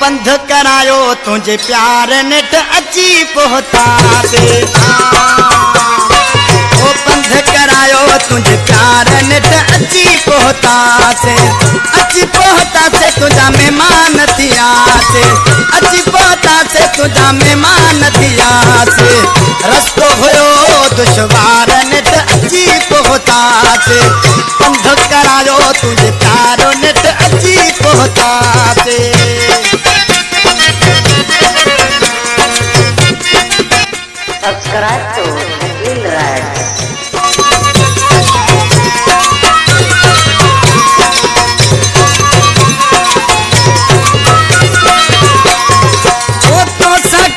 पंध करायो तुझे प्यार नेट अची पहुता से ओ पंध करायो तुझे प्यार नेट अची पहुता से तुझा मेहमान थिया से अची पहुता से तुझा मेहमान थिया से रस्तो हुयो दुश्वार नेट अची पहुता से पंध करायो तुझे प्यार नेट अची पहुता से सब्सक्राइब to Winrad।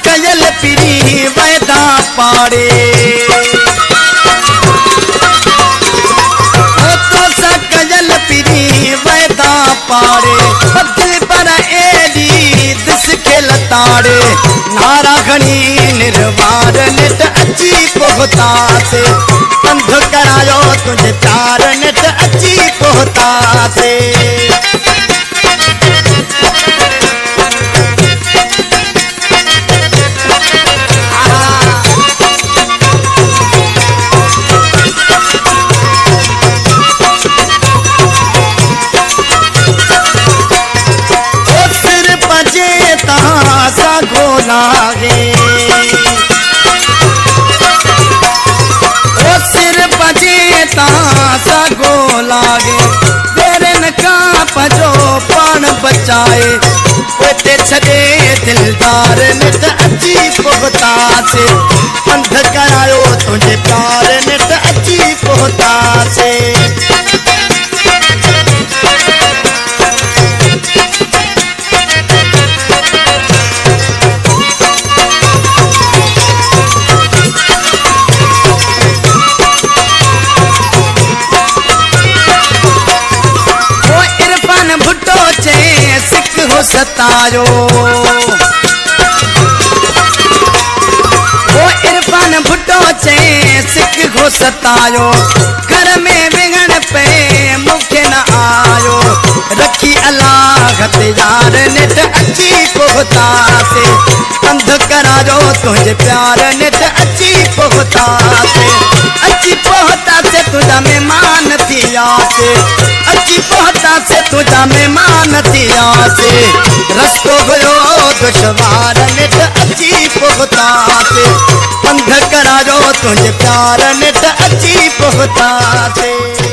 कयल पिरी वैदा पाड़े तो सा कयल पिरी वैदा पाड़े दिल पर एडी दिस खेल ताड़े नारा घणी निर्वार नेट अची पहुता से पंध करायो तुझे प्यार नेट अची पहुता से लागे ओ सिर बजे तासा गो लागे बेरन का पजो पान बचाए ओते छदे दिलदार नेट अची पहुता से पंध करायो तुझे प्यार नेट अची पहुता से सतायो वो इरफान भुट्टो चे सिख हो सतायो घर में बिगड़ पे मुखे न आयो रखी अल्लाह यार नेट अची पहुता से पंध करायो तुझे प्यार नेट अची पहुता से तुझा मेहमान थिया से अची पहुता से तुझा मेहमान थिया से रस्तो गयो दुश्वार नेट अची पहुता से पंध करायो तुझे प्यार नेट अची पहुता से।